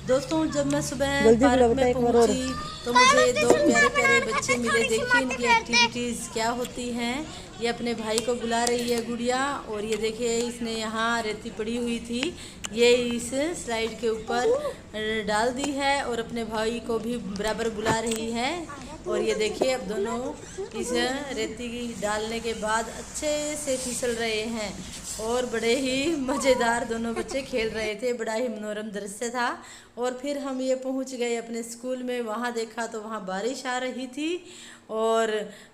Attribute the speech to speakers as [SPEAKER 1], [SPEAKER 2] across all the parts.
[SPEAKER 1] दोस्तों जब मैं सुबह पार्क में पहुंची तो मुझे दो प्यारे प्यारे बच्चे मिले। देखिए इनकी एक्टिविटीज़ क्या होती हैं। ये अपने भाई को बुला रही है गुड़िया, और ये देखिए इसने यहाँ रेती पड़ी हुई थी, ये इस स्लाइड के ऊपर डाल दी है और अपने भाई को भी बराबर बुला रही है। और ये देखिए अब दोनों इस रेती डालने के बाद अच्छे से फिसल रहे हैं और बड़े ही मज़ेदार दोनों बच्चे खेल रहे थे। बड़ा ही मनोरम दृश्य था। और फिर हम ये पहुंच गए अपने स्कूल में। वहाँ देखा तो वहाँ बारिश आ रही थी, और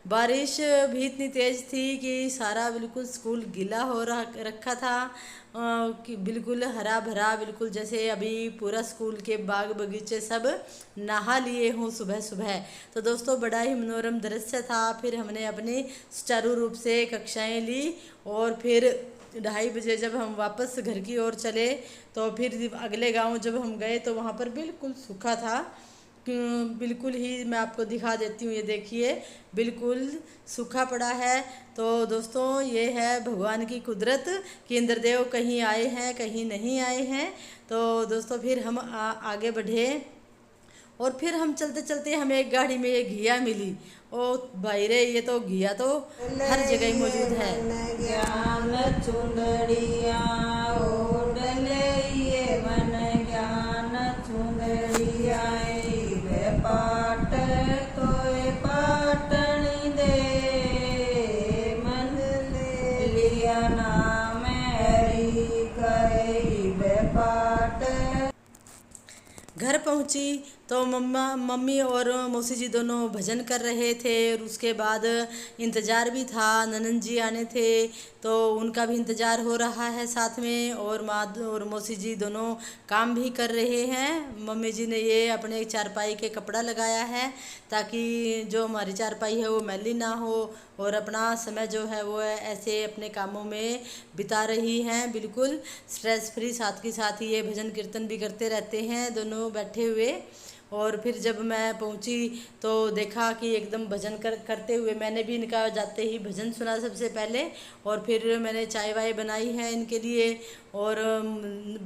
[SPEAKER 1] बारिश भी इतनी तेज़ थी कि सारा बिल्कुल स्कूल गीला हो रखा था, कि बिल्कुल हरा भरा, बिल्कुल जैसे अभी पूरा स्कूल के बाग बगीचे सब नहा लिए हों सुबह सुबह। तो दोस्तों बड़ा ही मनोरम दृश्य था। फिर हमने अपनी सुचारू रूप से कक्षाएं ली, और फिर 2:30 बजे जब हम वापस घर की ओर चले तो फिर अगले गांव जब हम गए तो वहाँ पर बिल्कुल सूखा था। बिल्कुल ही मैं आपको दिखा देती हूँ, ये देखिए बिल्कुल सूखा पड़ा है। तो दोस्तों ये है भगवान की कुदरत कि इंद्रदेव कहीं आए हैं कहीं नहीं आए हैं। तो दोस्तों फिर हम आगे बढ़े, और फिर हम चलते चलते हमें एक गाड़ी में एक घिया मिली। ओ भाई रे, ये तो घिया तो हर जगह ही मौजूद है।
[SPEAKER 2] ज्ञान चुंदड़िया ओडले ये मन ज्ञान चुंदड़िया वे पाट तोय पाटनी दे मन लिया नाम हरि कहे वे पाट।
[SPEAKER 1] घर पहुंची तो मम्मी और मौसी जी दोनों भजन कर रहे थे, और उसके बाद इंतज़ार भी था, ननंद जी आने थे तो उनका भी इंतज़ार हो रहा है साथ में। और माँ और मौसी जी दोनों काम भी कर रहे हैं। मम्मी जी ने ये अपने चारपाई के कपड़ा लगाया है ताकि जो हमारी चारपाई है वो मैली ना हो, और अपना समय जो है वो ऐसे अपने कामों में बिता रही हैं बिल्कुल स्ट्रेस फ्री। साथ के साथ ही ये भजन कीर्तन भी करते रहते हैं दोनों बैठे हुए। और फिर जब मैं पहुंची तो देखा कि एकदम भजन करते हुए, मैंने भी इनका जाते ही भजन सुना सबसे पहले, और फिर मैंने चाय वाय बनाई है इनके लिए। और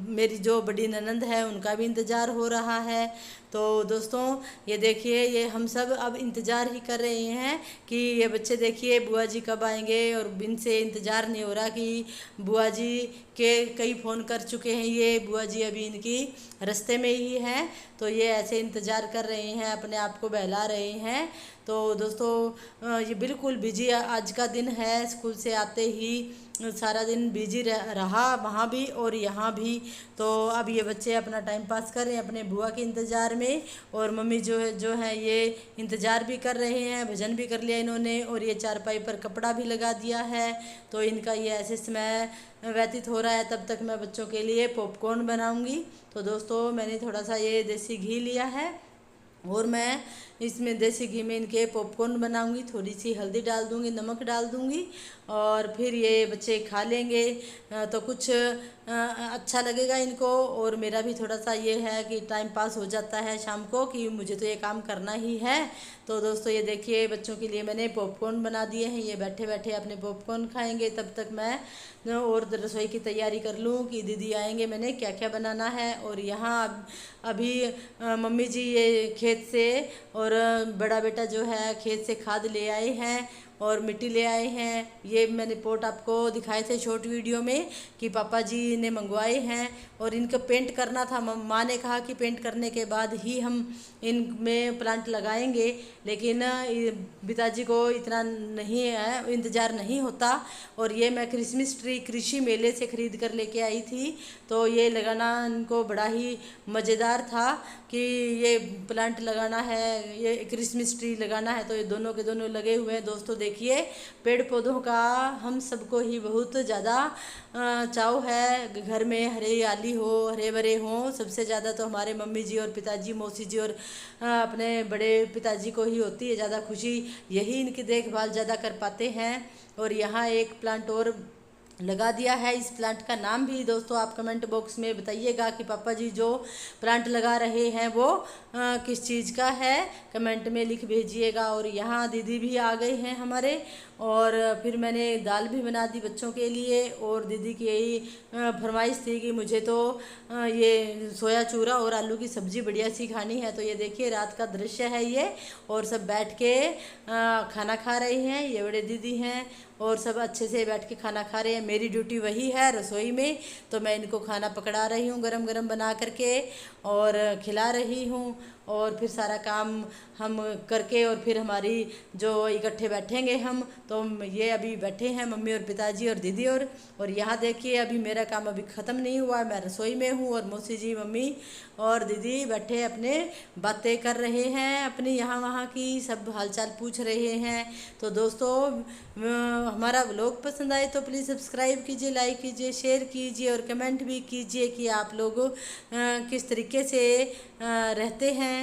[SPEAKER 1] मेरी जो बड़ी ननंद है उनका भी इंतज़ार हो रहा है। तो दोस्तों ये देखिए, ये हम सब अब इंतज़ार ही कर रहे हैं कि ये बच्चे देखिए बुआ जी कब आएंगे, और इनसे इंतज़ार नहीं हो रहा कि बुआ जी के कई फ़ोन कर चुके हैं, ये बुआ जी अभी इनकी रास्ते में ही हैं। तो ये ऐसे इंतज़ार कर रहे हैं, अपने आप को बहला रहे हैं। तो दोस्तों ये बिल्कुल बिजी आज का दिन है। स्कूल से आते ही सारा दिन बिजी रहा वहाँ भी और यहाँ भी। तो अब ये बच्चे अपना टाइम पास कर रहे हैं अपने बुआ के इंतज़ार में, और मम्मी जो है ये इंतज़ार भी कर रहे हैं, भजन भी कर लिया इन्होंने, और ये चारपाई पर कपड़ा भी लगा दिया है। तो इनका ये ऐसे समय व्यतीत हो रहा है। तब तक मैं बच्चों के लिए पॉपकॉर्न बनाऊंगी। तो दोस्तों मैंने थोड़ा सा ये देसी घी लिया है, और मैं इसमें देसी घी में इनके पॉपकॉर्न बनाऊंगी। थोड़ी सी हल्दी डाल दूंगी, नमक डाल दूंगी, और फिर ये बच्चे खा लेंगे तो कुछ अच्छा लगेगा इनको। और मेरा भी थोड़ा सा ये है कि टाइम पास हो जाता है शाम को, कि मुझे तो ये काम करना ही है। तो दोस्तों ये देखिए बच्चों के लिए मैंने पॉपकॉर्न बना दिए हैं, ये बैठे बैठे अपने पॉपकॉर्न खाएंगे। तब तक मैं और रसोई की तैयारी कर लूँ कि दीदी आएंगे, मैंने क्या क्या बनाना है। और यहाँ अभी मम्मी जी ये खेत से और बड़ा बेटा जो है खेत से खाद ले आए हैं और मिट्टी ले आए हैं। ये मैंने पोट आपको दिखाए थे शॉर्ट वीडियो में कि पापा जी ने मंगवाए हैं, और इनका पेंट करना था। माँ ने कहा कि पेंट करने के बाद ही हम इनमें प्लांट लगाएंगे, लेकिन पिताजी को इतना नहीं है, इंतज़ार नहीं होता। और ये मैं क्रिसमस ट्री कृषि मेले से ख़रीद कर लेके आई थी। तो ये लगाना इनको बड़ा ही मज़ेदार था कि ये प्लांट लगाना है, ये क्रिसमस ट्री लगाना है। तो ये दोनों के दोनों लगे हुए हैं। दोस्तों देखिए पेड़ पौधों का हम सबको ही बहुत ज़्यादा चाव है। घर में हरियाली हो, हरे भरे हों। सबसे ज़्यादा तो हमारे मम्मी जी और पिताजी, मौसी जी और अपने बड़े पिताजी को ही होती है ज़्यादा खुशी। यही इनकी देखभाल ज़्यादा कर पाते हैं। और यहाँ एक प्लांट और लगा दिया है। इस प्लांट का नाम भी दोस्तों आप कमेंट बॉक्स में बताइएगा कि पापा जी जो प्लांट लगा रहे हैं वो किस चीज़ का है, कमेंट में लिख भेजिएगा। और यहाँ दीदी भी आ गए हैं हमारे, और फिर मैंने दाल भी बना दी बच्चों के लिए। और दीदी की यही फरमाइश थी कि मुझे तो ये सोया चूरा और आलू की सब्ज़ी बढ़िया सी खानी है। तो ये देखिए रात का दृश्य है ये, और सब बैठ के खाना खा रहे हैं। ये बड़े दीदी हैं और सब अच्छे से बैठ के खाना खा रहे हैं। मेरी ड्यूटी वही है रसोई में, तो मैं इनको खाना पकड़ा रही हूँ गरम गरम बना करके और खिला रही हूँ। और फिर सारा काम हम करके और फिर हमारी जो इकट्ठे बैठेंगे हम, तो ये अभी बैठे हैं मम्मी और पिताजी और दीदी। और यहाँ देखिए अभी मेरा काम अभी ख़त्म नहीं हुआ, मैं रसोई में हूँ और मौसी जी मम्मी और दीदी बैठे अपने बातें कर रहे हैं, अपनी यहाँ वहाँ की सब हालचाल पूछ रहे हैं। तो दोस्तों हमारा व्लॉग पसंद आए तो प्लीज़ सब्सक्राइब कीजिए, लाइक कीजिए, शेयर कीजिए और कमेंट भी कीजिए कि आप लोग किस तरीके से रहते हैं